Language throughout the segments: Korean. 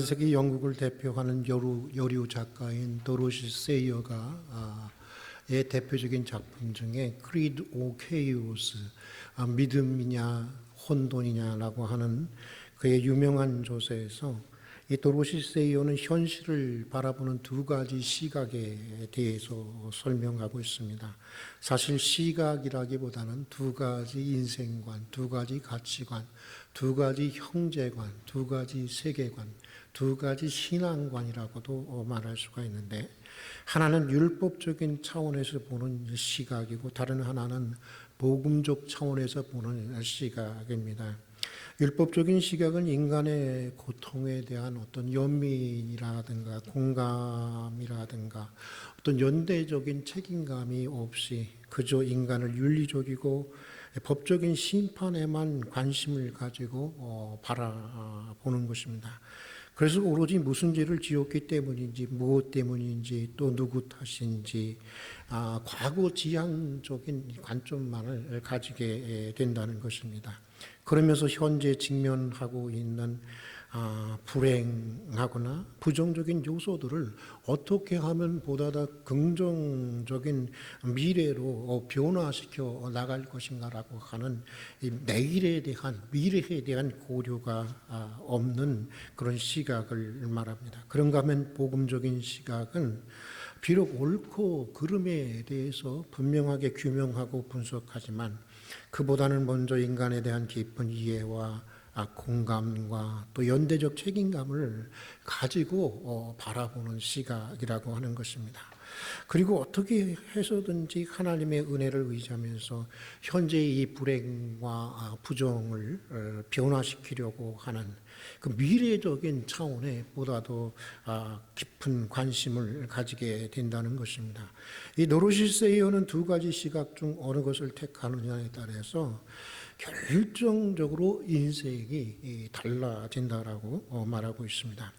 19세기 영국을 대표하는 여류 작가인 도로시 세이어가 의 대표적인 작품 중에 Creed or Chaos, 믿음이냐 혼돈이냐라고 하는 그의 유명한 조서에서 이 도로시 세이어는 현실을 바라보는 두 가지 시각에 대해서 설명하고 있습니다. 사실 시각이라기보다는 두 가지 인생관, 두 가지 가치관, 두 가지 형제관, 두 가지 세계관, 두 가지 신앙관이라고도 말할 수가 있는데, 하나는 율법적인 차원에서 보는 시각이고 다른 하나는 복음적 차원에서 보는 시각입니다. 율법적인 시각은 인간의 고통에 대한 어떤 연민이라든가 공감이라든가 어떤 연대적인 책임감이 없이 그저 인간을 윤리적이고 법적인 심판에만 관심을 가지고 바라보는 것입니다. 그래서 오로지 무슨 죄를 지었기 때문인지, 무엇 때문인지, 또 누구 탓인지, 과거 지향적인 관점만을 가지게 된다는 것입니다. 그러면서 현재 직면하고 있는 불행하거나 부정적인 요소들을 어떻게 하면 보다 더 긍정적인 미래로 변화시켜 나갈 것인가라고 하는 내일에 대한, 미래에 대한 고려가 없는 그런 시각을 말합니다. 그런가 하면 복음적인 시각은 비록 옳고 그름에 대해서 분명하게 규명하고 분석하지만 그보다는 먼저 인간에 대한 깊은 이해와 공감과 또 연대적 책임감을 가지고 바라보는 시각이라고 하는 것입니다. 그리고 어떻게 해서든지 하나님의 은혜를 의지하면서 현재의 이 불행과 부정을 변화시키려고 하는 그 미래적인 차원에 보다도 깊은 관심을 가지게 된다는 것입니다. 이 노로시 세이어는 두 가지 시각 중 어느 것을 택하느냐에 따라서 결정적으로 인생이 달라진다라고 말하고 있습니다.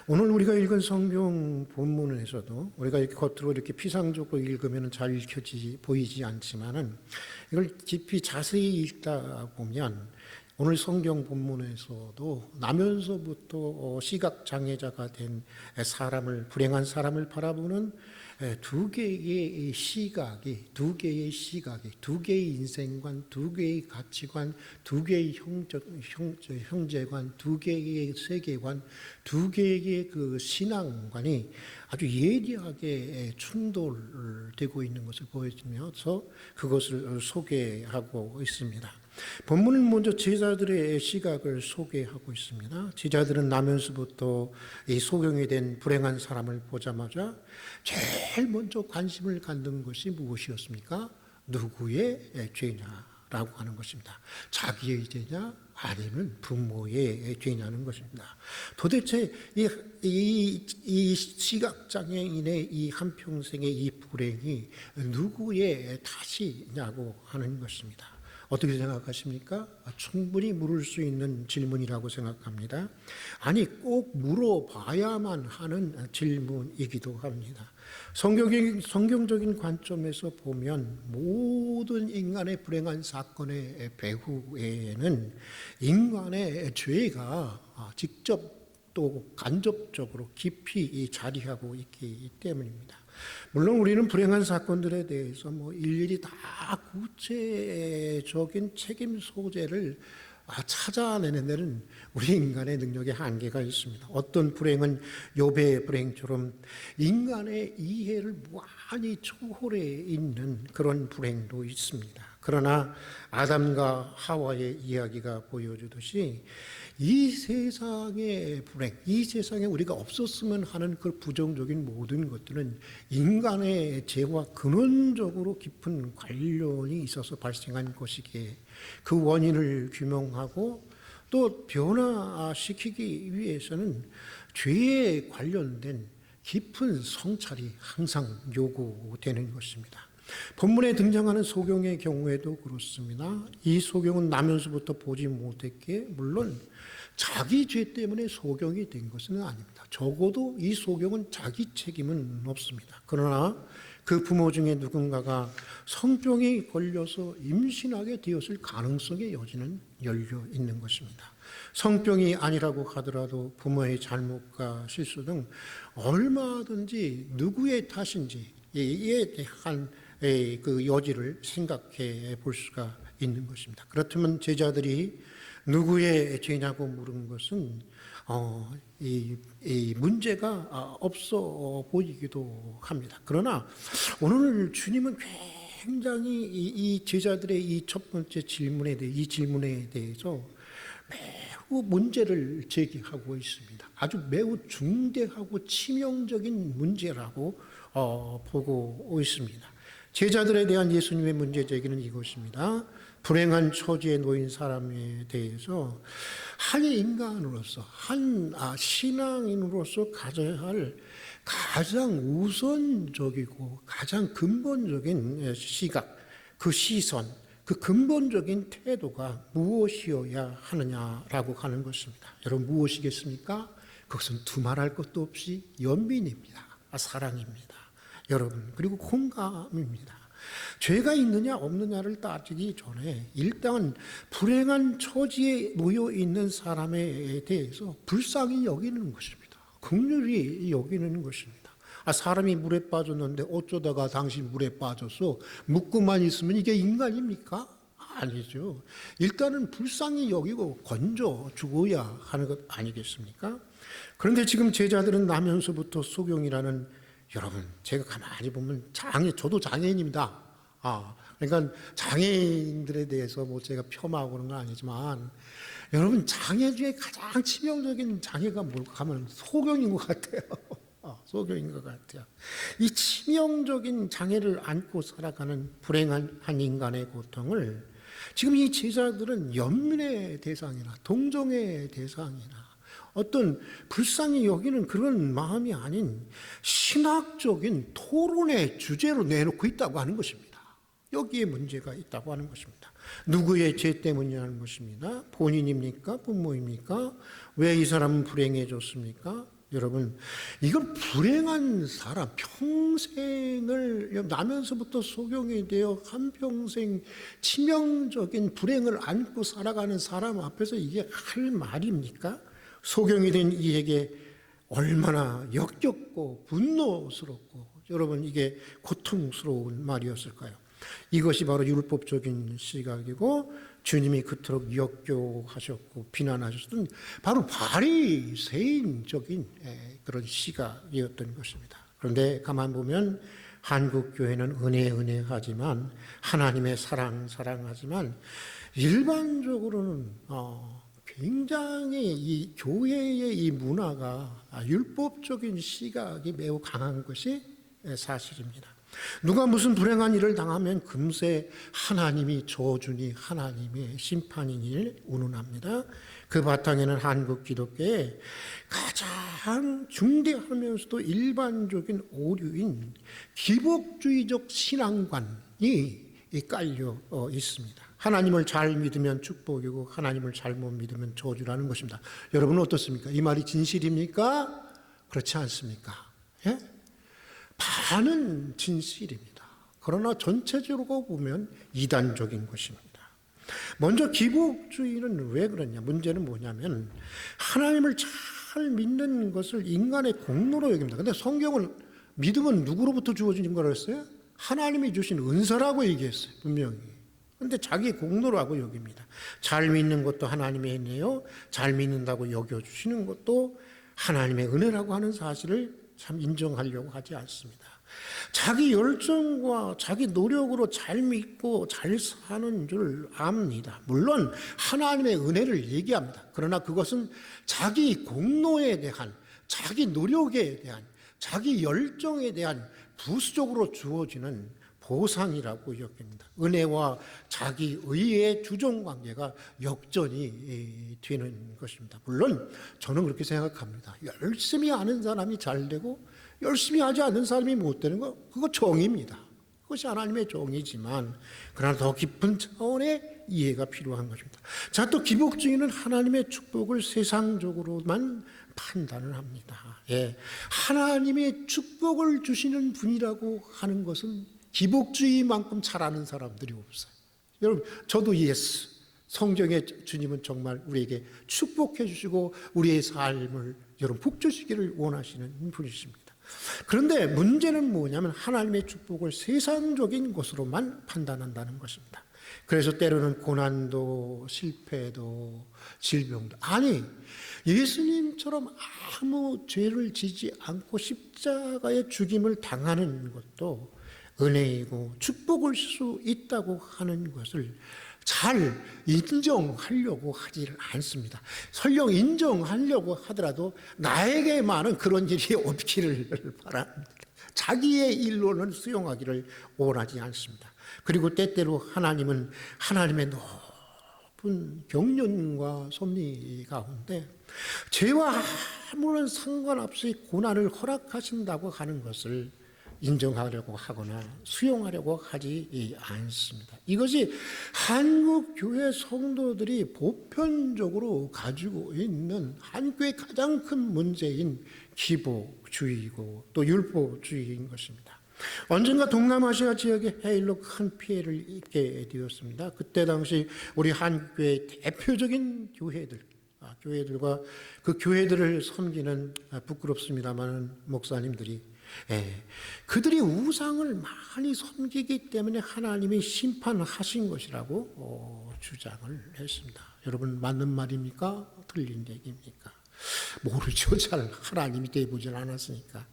오늘 우리가 읽은 성경 본문에서도 우리가 이렇게 겉으로 이렇게 피상적으로 읽으면 잘 보이지 않지만은 이걸 깊이 자세히 읽다 보면 오늘 성경 본문에서도 나면서부터 시각장애자가 된 사람을, 불행한 사람을 바라보는 두 개의 시각이, 두 개의 인생관, 두 개의 가치관, 두 개의 형제관, 두 개의 세계관, 두 개의 그 신앙관이 아주 예리하게 충돌되고 있는 것을 보여주면서 그것을 소개하고 있습니다. 본문은 먼저 제자들의 시각을 소개하고 있습니다. 제자들은 나면서부터 이 소경이 된 불행한 사람을 보자마자 제일 먼저 관심을 갖는 것이 무엇이었습니까? 누구의 죄냐라고 하는 것입니다. 자기의 죄냐 아니면 부모의 죄냐는 것입니다. 도대체 이 시각장애인의 이 한평생의 이 불행이 누구의 탓이냐고 하는 것입니다. 어떻게 생각하십니까? 충분히 물을 수 있는 질문이라고 생각합니다. 아니, 꼭 물어봐야만 하는 질문이기도 합니다. 성경적인 관점에서 보면 모든 인간의 불행한 사건의 배후에는 인간의 죄가 직접 또 간접적으로 깊이 자리하고 있기 때문입니다. 물론 우리는 불행한 사건들에 대해서 일일이 다 구체적인 책임 소재를 찾아내는 데는 우리 인간의 능력에 한계가 있습니다. 어떤 불행은 욥의 불행처럼 인간의 이해를 무한히 초월해 있는 그런 불행도 있습니다. 그러나 아담과 하와의 이야기가 보여주듯이 이 세상의 불행, 이 세상에 우리가 없었으면 하는 그 부정적인 모든 것들은 인간의 죄와 근원적으로 깊은 관련이 있어서 발생한 것이기에 그 원인을 규명하고 또 변화시키기 위해서는 죄에 관련된 깊은 성찰이 항상 요구되는 것입니다. 본문에 등장하는 소경의 경우에도 그렇습니다. 이 소경은 나면서부터 보지 못했기에 물론 자기 죄 때문에 소경이 된 것은 아닙니다. 적어도 이 소경은 자기 책임은 없습니다. 그러나 그 부모 중에 누군가가 성병이 걸려서 임신하게 되었을 가능성의 여지는 열려 있는 것입니다. 성병이 아니라고 하더라도 부모의 잘못과 실수 등 얼마든지 누구의 탓인지에 대한 그 여지를 생각해 볼 수가 있는 것입니다. 그렇다면 제자들이 누구의 죄냐고 물은 것은 이 문제가 없어 보이기도 합니다. 그러나 오늘 주님은 굉장히 이 제자들의 이 첫 번째 질문에 대해 이 질문에 대해서 매우 문제를 제기하고 있습니다. 아주 매우 중대하고 치명적인 문제라고 보고 있습니다. 제자들에 대한 예수님의 문제 제기는 이것입니다. 불행한 처지에 놓인 사람에 대해서 한 인간으로서 한 신앙인으로서 가져야 할 가장 우선적이고 가장 근본적인 시각, 그 시선, 그 근본적인 태도가 무엇이어야 하느냐라고 하는 것입니다. 여러분 무엇이겠습니까? 그것은 두말할 것도 없이 연민입니다. 사랑입니다. 여러분 그리고 공감입니다. 죄가 있느냐 없느냐를 따지기 전에 일단 불행한 처지에 놓여 있는 사람에 대해서 불쌍히 여기는 것입니다. 긍휼히 여기는 것입니다. 사람이 물에 빠졌는데 어쩌다가 당신 물에 빠져서 묻고만 있으면 이게 인간입니까? 아니죠. 일단은 불쌍히 여기고 건져 주어야 하는 것 아니겠습니까? 그런데 지금 제자들은 나면서부터 소경이라는, 여러분 제가 가만히 보면 저도 장애인입니다. 그러니까 장애인들에 대해서 뭐 제가 폄하하고 그런 건 아니지만 여러분 장애 중에 가장 치명적인 장애가 뭘까 하면 소경인 것 같아요. 소경인 것 같아요. 이 치명적인 장애를 안고 살아가는 불행한 한 인간의 고통을 지금 이 제자들은 연민의 대상이나 동정의 대상이나 어떤 불쌍히 여기는 그런 마음이 아닌 신학적인 토론의 주제로 내놓고 있다고 하는 것입니다. 여기에 문제가 있다고 하는 것입니다. 누구의 죄 때문이라는 것입니다. 본인입니까? 부모입니까? 왜 이 사람은 불행해졌습니까? 여러분 이건 불행한 사람, 평생을 나면서부터 소경이 되어 한평생 치명적인 불행을 안고 살아가는 사람 앞에서 이게 할 말입니까? 소경이 된 이에게 얼마나 역겹고 분노스럽고 여러분 이게 고통스러운 말이었을까요? 이것이 바로 율법적인 시각이고 주님이 그토록 역겨하셨고 비난하셨던 바로 바리새인적인 그런 시각이었던 것입니다. 그런데 가만 보면 한국 교회는 은혜하지만 하나님의 사랑하지만 일반적으로는 굉장히 이 교회의 이 문화가 율법적인 시각이 매우 강한 것이 사실입니다. 누가 무슨 불행한 일을 당하면 금세 하나님이 저주니 하나님의 심판이니 운운합니다. 그 바탕에는 한국 기독교의 가장 중대하면서도 일반적인 오류인 기복주의적 신앙관이 깔려 있습니다. 하나님을 잘 믿으면 축복이고 하나님을 잘못 믿으면 저주라는 것입니다. 여러분은 어떻습니까? 이 말이 진실입니까? 그렇지 않습니까? 예? 반은 진실입니다. 그러나 전체적으로 보면 이단적인 것입니다. 먼저 기복주의는 왜 그러냐? 문제는 뭐냐면 하나님을 잘 믿는 것을 인간의 공로로 여깁니다. 그런데 성경은 믿음은 누구로부터 주어진 거라고 했어요? 하나님이 주신 은사라고 얘기했어요. 분명히. 그런데 자기 공로라고 여깁니다. 잘 믿는 것도 하나님의 은혜요, 잘 믿는다고 여겨주시는 것도 하나님의 은혜라고 하는 사실을 참 인정하려고 하지 않습니다. 자기 열정과 자기 노력으로 잘 믿고 잘 사는 줄 압니다. 물론 하나님의 은혜를 얘기합니다. 그러나 그것은 자기 공로에 대한, 자기 노력에 대한, 자기 열정에 대한 부수적으로 주어지는 보상이라고 여깁니다. 은혜와 자기 의의 주종관계가 역전이 되는 것입니다. 물론 저는 그렇게 생각합니다. 열심히 하는 사람이 잘 되고 열심히 하지 않는 사람이 못 되는 거, 그거 정의입니다. 그것이 하나님의 정의지만 그러나 더 깊은 차원의 이해가 필요한 것입니다. 자, 또 기복주의는 하나님의 축복을 세상적으로만 판단을 합니다. 예, 하나님의 축복을 주시는 분이라고 하는 것은 기복주의만큼 잘 아는 사람들이 없어요. 여러분, 저도 예수, 성경의 주님은 정말 우리에게 축복해 주시고 우리의 삶을 여러분 복주시기를 원하시는 분이십니다. 그런데 문제는 뭐냐면 하나님의 축복을 세상적인 것으로만 판단한다는 것입니다. 그래서 때로는 고난도 실패도 질병도 아니 예수님처럼 아무 죄를 지지 않고 십자가의 죽임을 당하는 것도 은혜이고 축복일 수 있다고 하는 것을 잘 인정하려고 하지를 않습니다. 설령 인정하려고 하더라도 나에게만은 그런 일이 없기를 바랍니다. 자기의 일로는 수용하기를 원하지 않습니다. 그리고 때때로 하나님은 하나님의 높은 경륜과 섭리 가운데 죄와 아무런 상관없이 고난을 허락하신다고 하는 것을 인정하려고 하거나 수용하려고 하지 않습니다. 이것이 한국 교회 성도들이 보편적으로 가지고 있는 한교의 가장 큰 문제인 기복주의이고 또 율법주의인 것입니다. 언젠가 동남아시아 지역의 해일로 큰 피해를 입게 되었습니다. 그때 당시 우리 한국교회의 대표적인 교회들과 그 교회들을 섬기는 부끄럽습니다만 목사님들이 그들이 우상을 많이 섬기기 때문에 하나님이 심판하신 것이라고 주장을 했습니다. 여러분 맞는 말입니까? 틀린 얘기입니까? 모르죠. 잘 하나님이 되보질 않았으니까.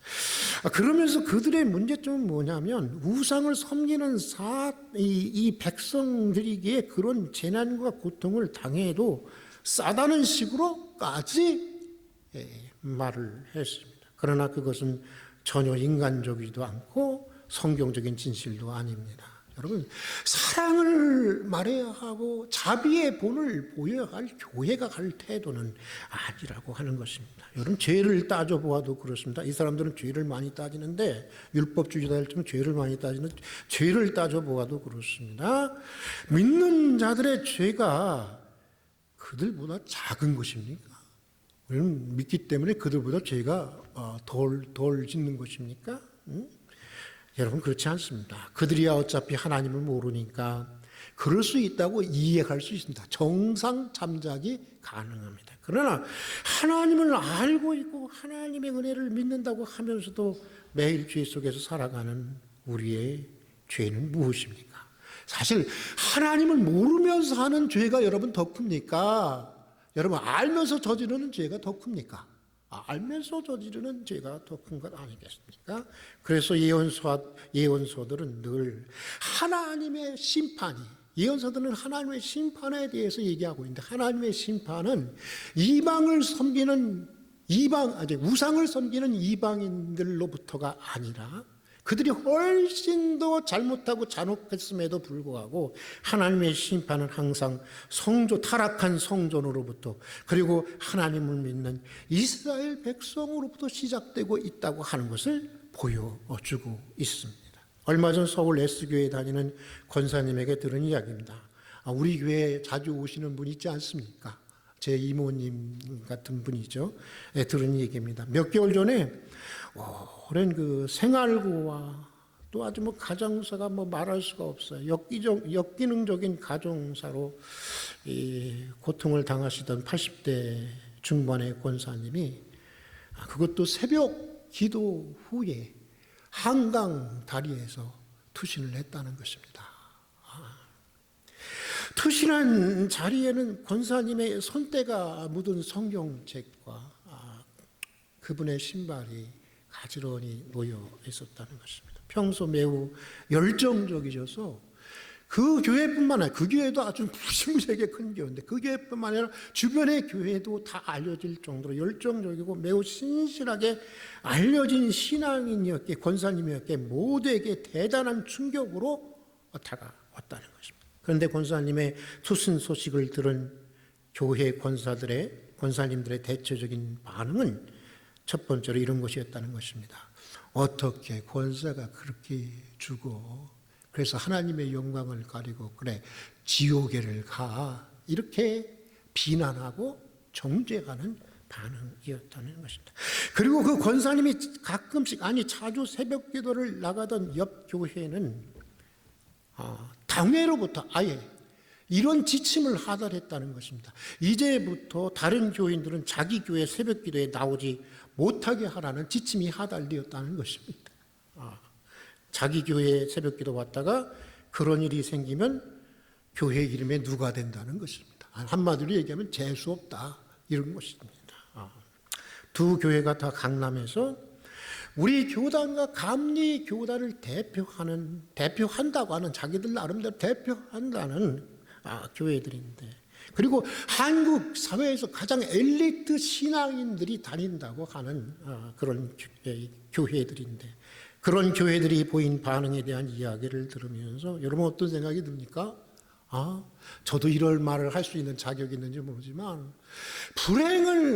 그러면서 그들의 문제점은 뭐냐면 우상을 섬기는 이 백성들에게 그런 재난과 고통을 당해도 싸다는 식으로까지 말을 했습니다. 그러나 그것은 전혀 인간적이지도 않고 성경적인 진실도 아닙니다. 여러분 사랑을 말해야 하고 자비의 본을 보여야 할 교회가 갈 태도는 아니라고 하는 것입니다. 여러분 죄를 따져보아도 그렇습니다. 이 사람들은 죄를 많이 따지는데 율법주의자들처럼 죄를 많이 따지는 죄를 따져보아도 그렇습니다. 믿는 자들의 죄가 그들보다 작은 것입니까? 우리는 믿기 때문에 그들보다 죄가 덜 짓는 것입니까? 여러분 그렇지 않습니다. 그들이야 어차피 하나님을 모르니까 그럴 수 있다고 이해할 수 있습니다. 정상 잠작이 가능합니다. 그러나 하나님을 알고 있고 하나님의 은혜를 믿는다고 하면서도 매일 죄 속에서 살아가는 우리의 죄는 무엇입니까? 사실 하나님을 모르면서 하는 죄가 여러분 더 큽니까? 여러분 알면서 저지르는 죄가 더 큽니까? 알면서 저지르는 죄가 더 큰 것 아니겠습니까? 그래서 예언서들은 늘 하나님의 심판이 예언서들은 하나님의 심판에 대해서 얘기하고 있는데 하나님의 심판은 우상을 섬기는 이방인들로부터가 아니라 그들이 훨씬 더 잘못하고 잔혹했음에도 불구하고 하나님의 심판은 항상 타락한 성전으로부터 그리고 하나님을 믿는 이스라엘 백성으로부터 시작되고 있다고 하는 것을 보여주고 있습니다. 얼마 전 서울 S교회에 다니는 권사님에게 들은 이야기입니다. 우리 교회에 자주 오시는 분 있지 않습니까? 제 이모님 같은 분이죠. 들은 얘기입니다. 몇 개월 전에 오랜 그 생활고와 또 아주 가정사가 말할 수가 없어요. 역기능적인 가정사로 고통을 당하시던 80대 중반의 권사님이 그것도 새벽 기도 후에 한강 다리에서 투신을 했다는 것입니다. 투신한 자리에는 권사님의 손때가 묻은 성경책과 그분의 신발이 가지런히 놓여 있었다는 것입니다. 평소 매우 열정적이셔서 그 교회뿐만 아니라 그 교회도 아주 무시무시하게 큰 교회인데 그 교회뿐만 아니라 주변의 교회도 다 알려질 정도로 열정적이고 매우 신실하게 알려진 신앙인이었기에 권사님이었기에 모두에게 대단한 충격으로 다가왔다는 것입니다. 그런데 권사님의 투신 소식을 들은 교회 권사님들의 대체적인 반응은 첫 번째로 이런 것이었다는 것입니다. 어떻게 권사가 그렇게 죽어 그래서 하나님의 영광을 가리고 그래 지옥에를 가 이렇게 비난하고 정죄하는 반응이었다는 것입니다. 그리고 그 권사님이 가끔씩 아니 자주 새벽 기도를 나가던 옆 교회는 당회로부터 아예 이런 지침을 하달했다는 것입니다. 이제부터 다른 교인들은 자기 교회 새벽 기도에 나오지 못하게 하라는 지침이 하달되었다는 것입니다. 자기 교회에 새벽 기도 왔다가 그런 일이 생기면 교회 이름에 누가 된다는 것입니다. 한마디로 얘기하면 재수 없다 이런 것입니다. 두 교회가 다 강남에서 우리 교단과 감리 교단을 대표한다고 하는 자기들 나름대로 대표한다는 교회들인데, 그리고 한국 사회에서 가장 엘리트 신앙인들이 다닌다고 하는 그런 교회들인데, 그런 교회들이 보인 반응에 대한 이야기를 들으면서 여러분 어떤 생각이 듭니까? 저도 이럴 말을 할 수 있는 자격이 있는지 모르지만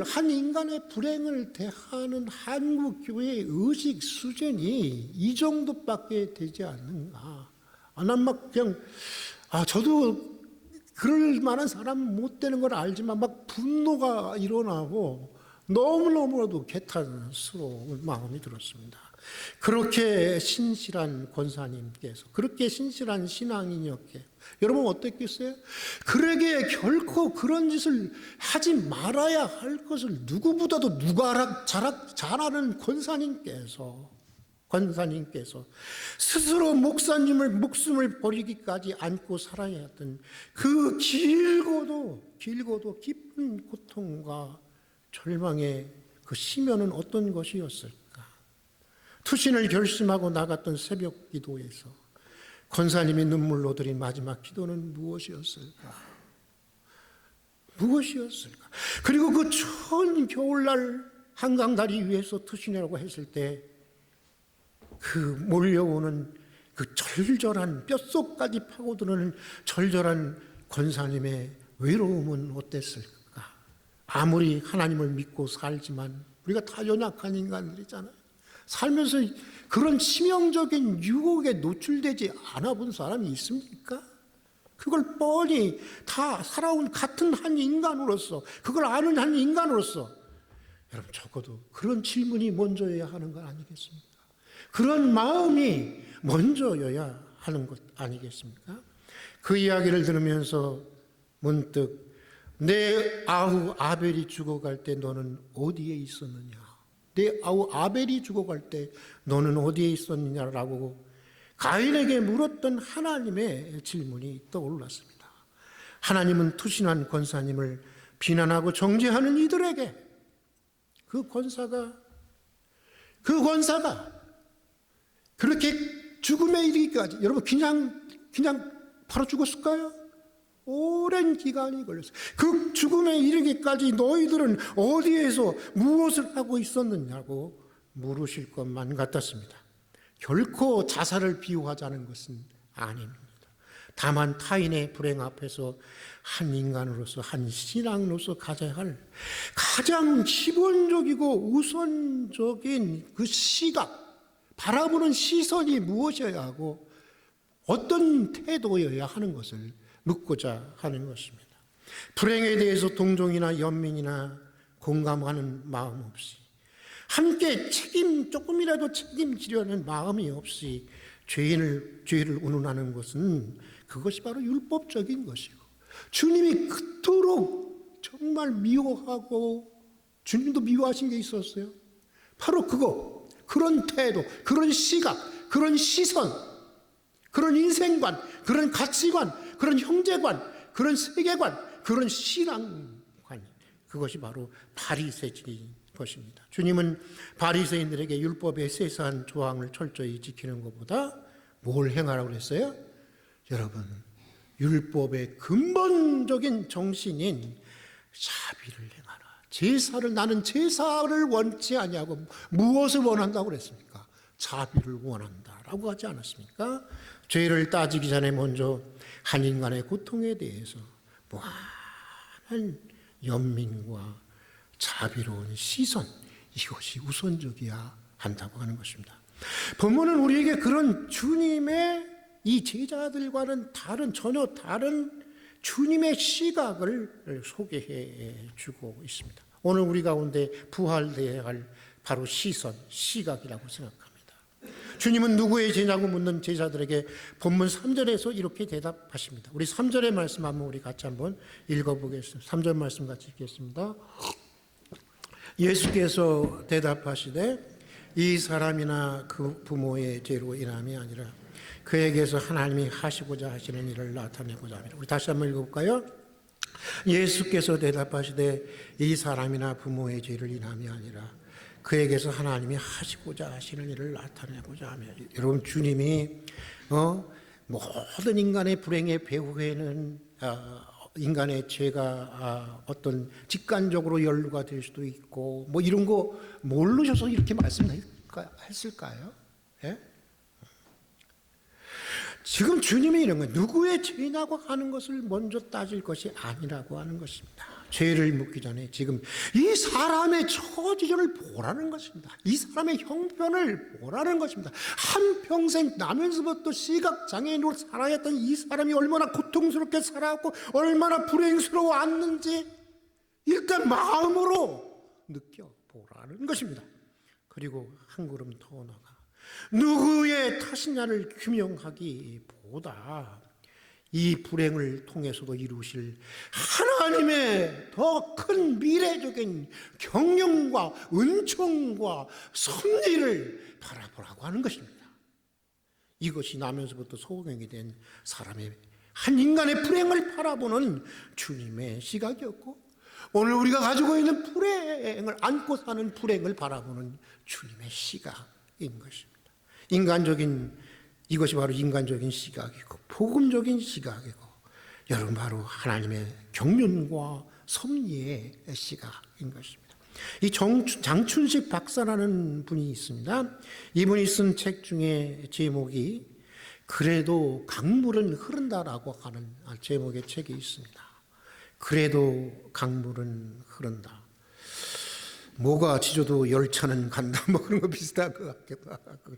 한 인간의 불행을 대하는 한국 교회의 의식 수준이 이 정도밖에 되지 않는가? 난 막 그냥 저도 그럴 만한 사람 못 되는 걸 알지만 막 분노가 일어나고 너무너무도 개탄스러운 마음이 들었습니다. 그렇게 신실한 권사님께서, 그렇게 신실한 신앙인이었기에 여러분 어땠겠어요? 그에게 결코 그런 짓을 하지 말아야 할 것을 누구보다도 잘 아는 권사님께서 스스로 목숨을 버리기까지 안고 살아야 했던 그 길고도 깊은 고통과 절망의 그 심연은 어떤 것이었을까? 투신을 결심하고 나갔던 새벽 기도에서 권사님이 눈물로 드린 마지막 기도는 무엇이었을까? 그리고 그 추운 겨울날 한강 다리 위에서 투신이라고 했을 때 그 몰려오는 그 절절한 뼛속까지 파고드는 절절한 권사님의 외로움은 어땠을까? 아무리 하나님을 믿고 살지만 우리가 다 연약한 인간들이잖아요. 살면서 그런 치명적인 유혹에 노출되지 않아 본 사람이 있습니까? 그걸 뻔히 다 살아온 같은 한 인간으로서, 그걸 아는 한 인간으로서 여러분 적어도 그런 질문이 먼저여야 하는 것 아니겠습니까? 그런 마음이 먼저여야 하는 것 아니겠습니까? 그 이야기를 들으면서 문득 내 아우 아벨이 죽어갈 때 너는 어디에 있었느냐? 내 아우 아벨이 죽어갈 때 너는 어디에 있었느냐라고 가인에게 물었던 하나님의 질문이 떠올랐습니다. 하나님은 투신한 권사님을 비난하고 정죄하는 이들에게 그 권사가 그렇게 죽음에 이르기까지, 여러분 그냥 바로 죽었을까요? 오랜 기간이 걸렸어요. 그 죽음에 이르기까지 너희들은 어디에서 무엇을 하고 있었느냐고 물으실 것만 같았습니다. 결코 자살을 비유하자는 것은 아닙니다. 다만 타인의 불행 앞에서 한 인간으로서, 한 신앙으로서 가져야 할 가장 기본적이고 우선적인 그 시각, 바라보는 시선이 무엇이어야 하고 어떤 태도여야 하는 것을 묻고자 하는 것입니다. 불행에 대해서 동정이나 연민이나 공감하는 마음 없이, 함께 조금이라도 책임지려는 마음이 없이 죄를 운운하는 것은 그것이 바로 율법적인 것이고, 주님이 그토록 정말 미워하고 주님도 미워하신 게 있었어요. 바로 그런 태도, 그런 시각, 그런 시선, 그런 인생관, 그런 가치관, 그런 형제관, 그런 세계관, 그런 신앙관, 그것이 바로 바리새인인 것입니다. 주님은 바리새인들에게 율법의 세세한 조항을 철저히 지키는 것보다 뭘 행하라고 그랬어요? 여러분, 율법의 근본적인 정신인 자비를 행하라. 나는 제사를 원치 아니하고 무엇을 원한다고 그랬습니까? 자비를 원한다라고 하지 않았습니까? 죄를 따지기 전에 먼저 한 인간의 고통에 대해서 무한한 연민과 자비로운 시선, 이것이 우선적이어야 한다고 하는 것입니다. 본문은 우리에게 그런 주님의 이 제자들과는 전혀 다른 주님의 시각을 소개해 주고 있습니다. 오늘 우리 가운데 부활되어야 할 바로 시각이라고 생각합니다. 주님은 누구의 제자고 묻는 제자들에게 본문 3절에서 이렇게 대답하십니다. 우리 3절의 말씀 한번 우리 같이 한번 읽어보겠습니다. 3절 말씀 같이 읽겠습니다. 예수께서 대답하시되 이 사람이나 그 부모의 죄로 인함이 아니라 그에게서 하나님이 하시고자 하시는 일을 나타내고자 합니다. 우리 다시 한번 읽어볼까요? 예수께서 대답하시되 이 사람이나 부모의 죄를 인함이 아니라 그에게서 하나님이 하시고자 하시는 일을 나타내고자 하며, 여러분 주님이 모든 인간의 불행의 배후에는 인간의 죄가 어떤 직관적으로 연루가 될 수도 있고 뭐 이런 거 모르셔서 이렇게 말씀했을까요? 예? 지금 주님이 이런 거예요. 누구의 죄냐고 하는 것을 먼저 따질 것이 아니라고 하는 것입니다. 죄를 묻기 전에 지금 이 사람의 처지를 보라는 것입니다. 이 사람의 형편을 보라는 것입니다. 한평생 나면서부터 시각장애인으로 살아왔던 이 사람이 얼마나 고통스럽게 살아왔고 얼마나 불행스러워왔는지 일단 마음으로 느껴보라는 것입니다. 그리고 한 걸음 더 나가 누구의 탓이냐를 규명하기보다 이 불행을 통해서도 이루실 하나님의 더 큰 미래적인 경영과 은총과 섭리를 바라보라고 하는 것입니다. 이것이 나면서부터 소경이 된 사람의 한 인간의 불행을 바라보는 주님의 시각이었고, 오늘 우리가 가지고 있는 불행을 안고 사는 불행을 바라보는 주님의 시각인 것입니다. 이것이 바로 인간적인 시각이고 복음적인 시각이고, 여러분 바로 하나님의 경륜과 섭리의 시각인 것입니다. 이 장춘식 박사라는 분이 있습니다. 이분이 쓴 책 중에 제목이 그래도 강물은 흐른다라고 하는 제목의 책이 있습니다. 그래도 강물은 흐른다. 뭐가 지져도 열차는 간다, 뭐 그런 거 비슷할 것 같기도 하고.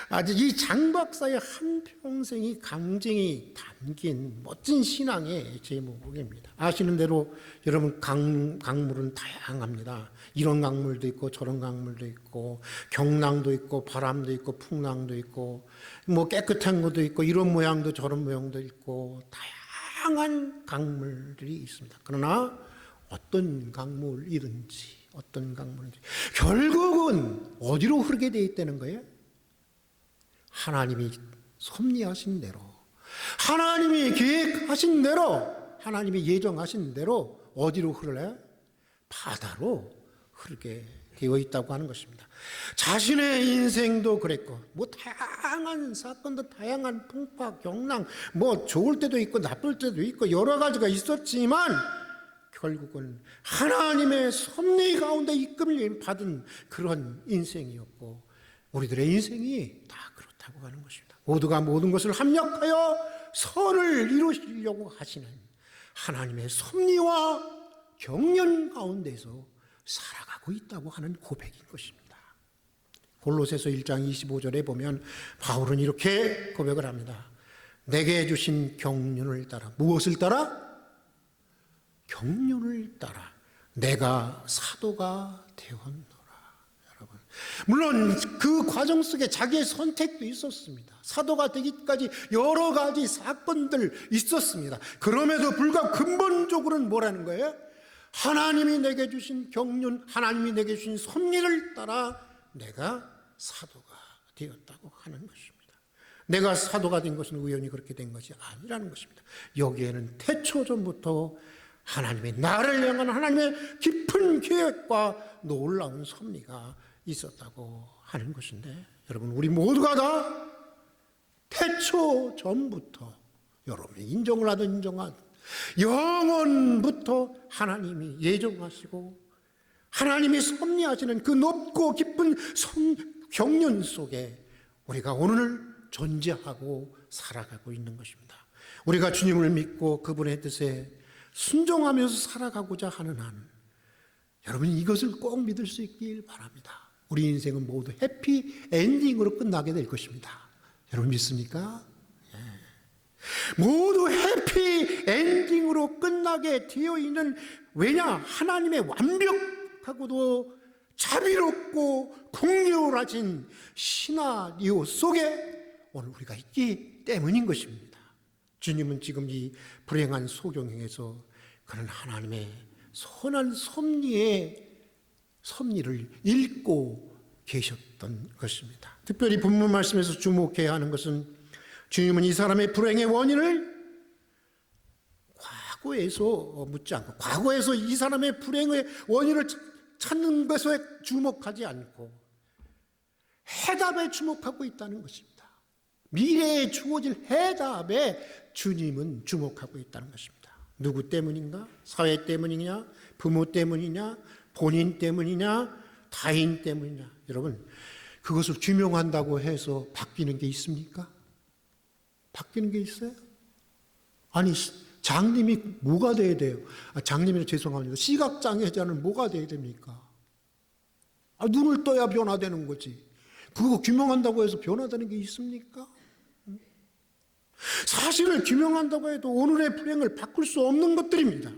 아주 이 장 박사의 한평생이 강증이 담긴 멋진 신앙의 제목입니다. 아시는 대로 여러분 강물은 다양합니다. 이런 강물도 있고 저런 강물도 있고 경랑도 있고 바람도 있고 풍랑도 있고 뭐 깨끗한 것도 있고 이런 모양도 저런 모양도 있고 다양한 강물들이 있습니다. 그러나 어떤 강물이든지 결국은 어디로 흐르게 돼 있다는 거예요? 하나님이 섭리하신 대로, 하나님이 계획하신 대로, 하나님이 예정하신 대로 어디로 흐르래? 바다로 흐르게 되어 있다고 하는 것입니다. 자신의 인생도 그랬고, 뭐 다양한 사건도 다양한 풍파, 경랑, 뭐 좋을 때도 있고 나쁠 때도 있고 여러 가지가 있었지만 결국은 하나님의 섭리 가운데 이끌림 받은 그런 인생이었고, 우리들의 인생이 다 그렇다고 하는 것입니다. 모두가 모든 것을 합력하여 선을 이루시려고 하시는 하나님의 섭리와 경륜 가운데서 살아가고 있다고 하는 고백인 것입니다. 골로새서 1장 25절에 보면 바울은 이렇게 고백을 합니다. 내게 주신 경륜을 따라, 무엇을 따라? 경륜을 따라 내가 사도가 되었노라. 여러분, 물론 그 과정 속에 자기의 선택도 있었습니다. 사도가 되기까지 여러 가지 사건들 있었습니다. 그럼에도 불구하고 근본적으로는 뭐라는 거예요? 하나님이 내게 주신 경륜, 하나님이 내게 주신 섭리를 따라 내가 사도가 되었다고 하는 것입니다. 내가 사도가 된 것은 우연히 그렇게 된 것이 아니라는 것입니다. 여기에는 태초전부터 하나님의 나를 향한 하나님의 깊은 계획과 놀라운 섭리가 있었다고 하는 것인데, 여러분 우리 모두가 다 태초 전부터, 여러분이 인정을 하든 인정하든 영원부터 하나님이 예정하시고 하나님이 섭리하시는 그 높고 깊은 경륜 속에 우리가 오늘 존재하고 살아가고 있는 것입니다. 우리가 주님을 믿고 그분의 뜻에 순종하면서 살아가고자 하는 한, 여러분 이것을 꼭 믿을 수 있길 바랍니다. 우리 인생은 모두 해피 엔딩으로 끝나게 될 것입니다. 여러분 믿습니까? 모두 해피 엔딩으로 끝나게 되어 있는, 왜냐? 하나님의 완벽하고도 자비롭고 공평하신 시나리오 속에 오늘 우리가 있기 때문인 것입니다. 주님은 지금 이 불행한 소경에서 그런 하나님의 선한 섭리를 읽고 계셨던 것입니다. 특별히 본문 말씀에서 주목해야 하는 것은, 주님은 이 사람의 불행의 원인을 과거에서 묻지 않고, 과거에서 이 사람의 불행의 원인을 찾는 것에 주목하지 않고 해답에 주목하고 있다는 것입니다. 미래에 주어질 해답에 주님은 주목하고 있다는 것입니다. 누구 때문인가? 사회 때문이냐? 부모 때문이냐? 본인 때문이냐? 타인 때문이냐? 여러분, 그것을 규명한다고 해서 바뀌는 게 있습니까? 바뀌는 게 있어요? 아니, 장님이 뭐가 돼야 돼요? 장님이라 죄송합니다. 시각장애자는 뭐가 돼야 됩니까? 눈을 떠야 변화되는 거지. 그거 규명한다고 해서 변화되는 게 있습니까? 사실을 규명한다고 해도 오늘의 불행을 바꿀 수 없는 것들입니다.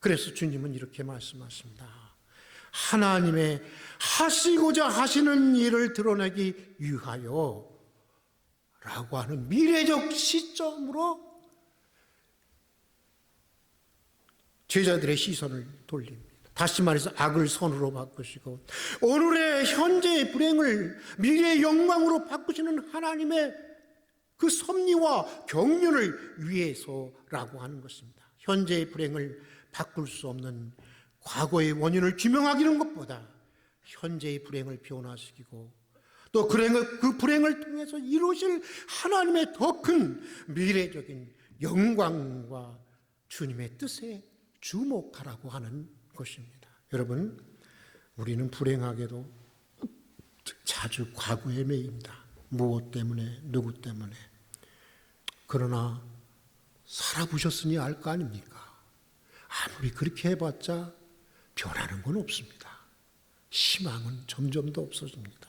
그래서 주님은 이렇게 말씀하십니다. 하나님의 하시고자 하시는 일을 드러내기 위하여 라고 하는 미래적 시점으로 제자들의 시선을 돌립니다. 다시 말해서 악을 선으로 바꾸시고 오늘의 현재의 불행을 미래의 영광으로 바꾸시는 하나님의 그 섭리와 경륜을 위해서라고 하는 것입니다. 현재의 불행을 바꿀 수 없는 과거의 원인을 규명하기는 것보다 현재의 불행을 변화시키고 또 그 불행을 통해서 이루실 하나님의 더 큰 미래적인 영광과 주님의 뜻에 주목하라고 하는 것입니다. 여러분, 우리는 불행하게도 자주 과거에 매입니다. 무엇 때문에, 누구 때문에. 그러나 살아보셨으니 알 거 아닙니까? 아무리 그렇게 해봤자 변하는 건 없습니다. 희망은 점점 더 없어집니다.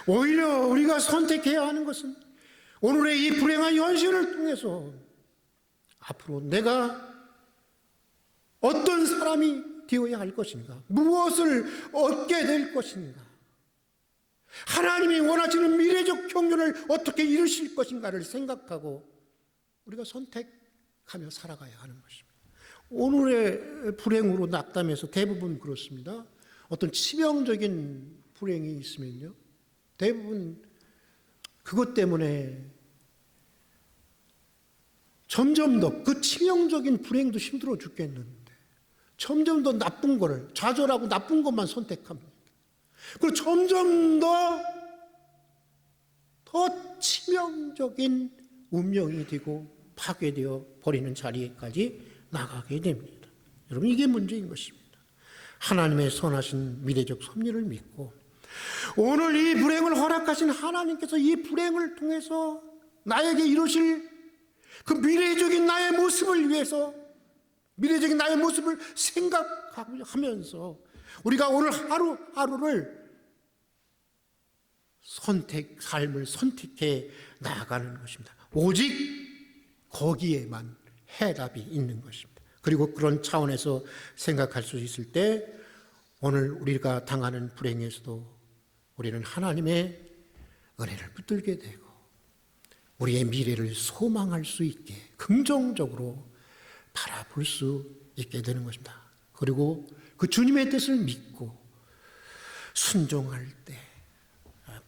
오히려 우리가 선택해야 하는 것은 오늘의 이 불행한 현실을 통해서 앞으로 내가 어떤 사람이 되어야 할 것인가, 무엇을 얻게 될 것인가, 하나님이 원하시는 미래적 경륜을 어떻게 이루실 것인가를 생각하고 우리가 선택하며 살아가야 하는 것입니다. 오늘의 불행으로 낙담해서 대부분 그렇습니다. 어떤 치명적인 불행이 있으면요, 대부분 그것 때문에 점점 더 그 치명적인 불행도 힘들어 죽겠는데 점점 더 나쁜 거를, 좌절하고 나쁜 것만 선택합니다. 그리고 점점 더 치명적인 운명이 되고 파괴되어 버리는 자리까지 나가게 됩니다. 여러분, 이게 문제인 것입니다. 하나님의 선하신 미래적 섭리를 믿고 오늘 이 불행을 허락하신 하나님께서 이 불행을 통해서 나에게 이루실 그 미래적인 나의 모습을 위해서, 미래적인 나의 모습을 생각하면서 우리가 오늘 하루하루를 삶을 선택해 나아가는 것입니다. 오직 거기에만 해답이 있는 것입니다. 그리고 그런 차원에서 생각할 수 있을 때 오늘 우리가 당하는 불행에서도 우리는 하나님의 은혜를 붙들게 되고 우리의 미래를 소망할 수 있게 긍정적으로 바라볼 수 있게 되는 것입니다. 그리고 그 주님의 뜻을 믿고 순종할 때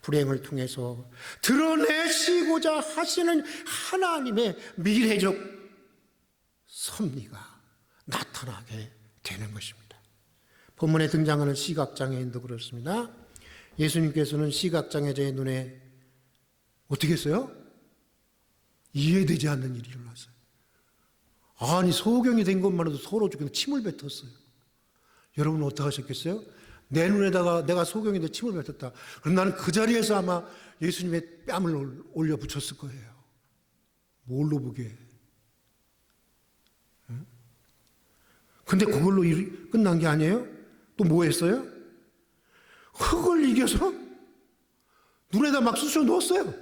불행을 통해서 드러내시고자 하시는 하나님의 미래적 섭리가 나타나게 되는 것입니다. 본문에 등장하는 시각장애인도 그렇습니다. 예수님께서는 시각장애자의 눈에 어떻게 했어요? 이해되지 않는 일이 일어났어요. 아니, 소경이 된 것만으로도 서로 죽겠는데 침을 뱉었어요. 여러분은 어떻게 하셨겠어요? 내 눈에다가 내가 소경인데 침을 뱉었다. 그럼 나는 그 자리에서 아마 예수님의 뺨을 올려 붙였을 거예요. 뭘로 보게? 응? 근데 그걸로 끝난 게 아니에요? 또 뭐 했어요? 흙을 이겨서 눈에다 막 쑤셔 넣었어요.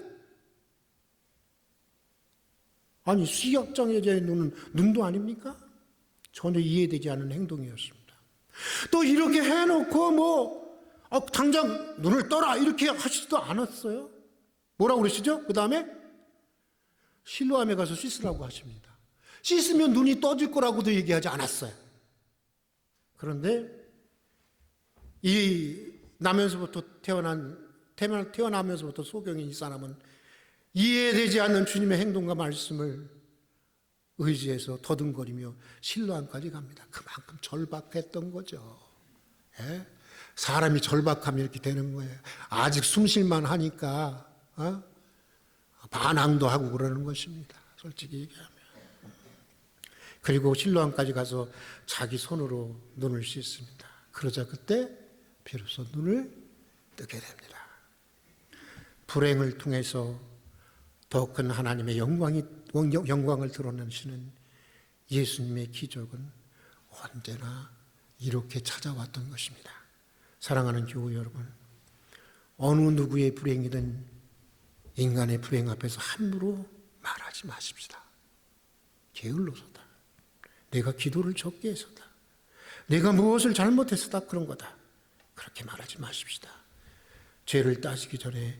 아니, 시각장애자의 눈은 눈도 아닙니까? 전혀 이해되지 않는 행동이었습니다. 또 이렇게 해놓고 당장 눈을 떠라 이렇게 하시지도 않았어요. 뭐라고 그러시죠? 그 다음에 실로암에 가서 씻으라고 하십니다. 씻으면 눈이 떠질 거라고도 얘기하지 않았어요. 그런데 이 태어나면서부터 소경인 이 사람은 이해되지 않는 주님의 행동과 말씀을 의지해서 더듬거리며 실로암까지 갑니다. 그만큼 절박했던 거죠. 예? 사람이 절박하면 이렇게 되는 거예요. 아직 숨쉴만 하니까 반항도 하고 그러는 것입니다. 솔직히 얘기하면. 그리고 실로암까지 가서 자기 손으로 눈을 씻습니다. 그러자 그때 비로소 눈을 뜨게 됩니다. 불행을 통해서 더 큰 하나님의 영광을 드러내시는 예수님의 기적은 언제나 이렇게 찾아왔던 것입니다. 사랑하는 교우 여러분, 어느 누구의 불행이든 인간의 불행 앞에서 함부로 말하지 마십시다. 게을러서다. 내가 기도를 적게 해서다. 내가 무엇을 잘못해서다 그런 거다. 그렇게 말하지 마십시다. 죄를 따지기 전에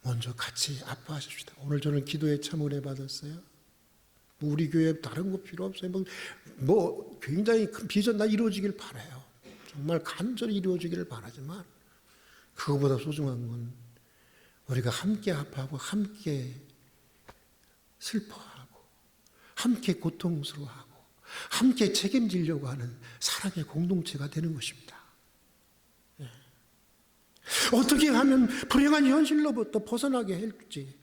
먼저 같이 아파하십시다. 오늘 저는 기도에 참 은혜 받았어요. 우리 교회 다른 거 필요 없어요. 굉장히 큰 비전 나 이루어지길 바라요. 정말 간절히 이루어지기를 바라지만 그거보다 소중한 건 우리가 함께 아파하고 함께 슬퍼하고 함께 고통스러워하고 함께 책임지려고 하는 사랑의 공동체가 되는 것입니다. 어떻게 하면 불행한 현실로부터 벗어나게 할지,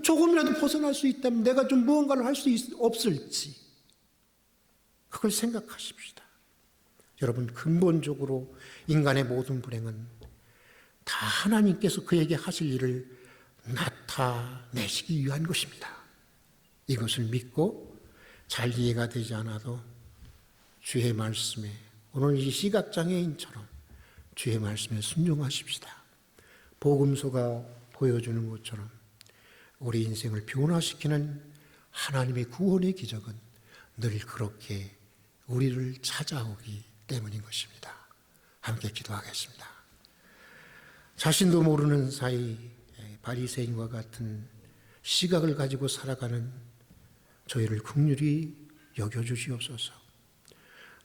조금이라도 벗어날 수 있다면 내가 좀 무언가를 할 수 없을지 그걸 생각하십시다. 여러분, 근본적으로 인간의 모든 불행은 다 하나님께서 그에게 하실 일을 나타내시기 위한 것입니다. 이것을 믿고 잘 이해가 되지 않아도 주의 말씀에, 오늘 이 시각장애인처럼 주의 말씀에 순종하십시다. 복음서가 보여주는 것처럼 우리 인생을 변화시키는 하나님의 구원의 기적은 늘 그렇게 우리를 찾아오기 때문인 것입니다. 함께 기도하겠습니다. 자신도 모르는 사이 바리새인과 같은 시각을 가지고 살아가는 저희를 긍휼히 여겨주시옵소서.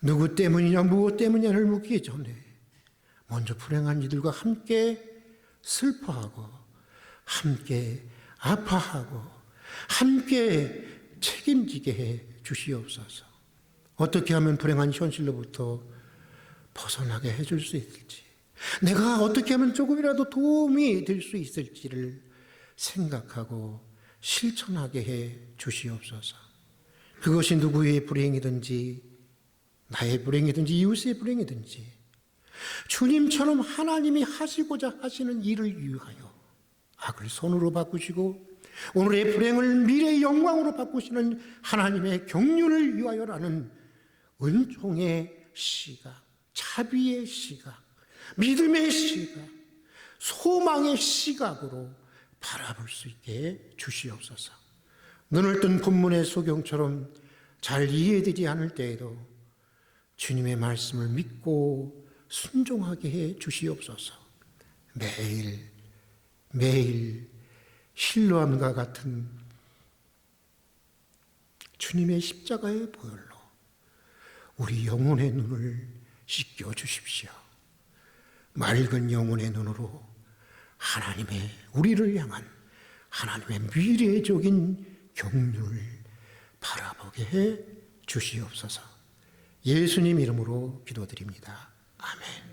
누구 때문이냐 무엇 때문이냐를 묻기 전에 먼저 불행한 이들과 함께 슬퍼하고 함께 아파하고 함께 책임지게 해 주시옵소서. 어떻게 하면 불행한 현실로부터 벗어나게 해줄 수 있을지, 내가 어떻게 하면 조금이라도 도움이 될 수 있을지를 생각하고 실천하게 해 주시옵소서. 그것이 누구의 불행이든지 나의 불행이든지 이웃의 불행이든지 주님처럼 하나님이 하시고자 하시는 일을 위하여 악을 선으로 바꾸시고 오늘의 불행을 미래의 영광으로 바꾸시는 하나님의 경륜을 위하여라는 은총의 시각, 자비의 시각, 믿음의 시각, 소망의 시각으로 바라볼 수 있게 주시옵소서. 눈을 뜬 본문의 소경처럼 잘 이해되지 않을 때에도 주님의 말씀을 믿고 순종하게 해 주시옵소서. 매일 실로암과 같은 주님의 십자가의 보혈로 우리 영혼의 눈을 씻겨 주십시오. 맑은 영혼의 눈으로 우리를 향한 하나님의 미래적인 경륜을 바라보게 해 주시옵소서. 예수님 이름으로 기도드립니다. 아멘.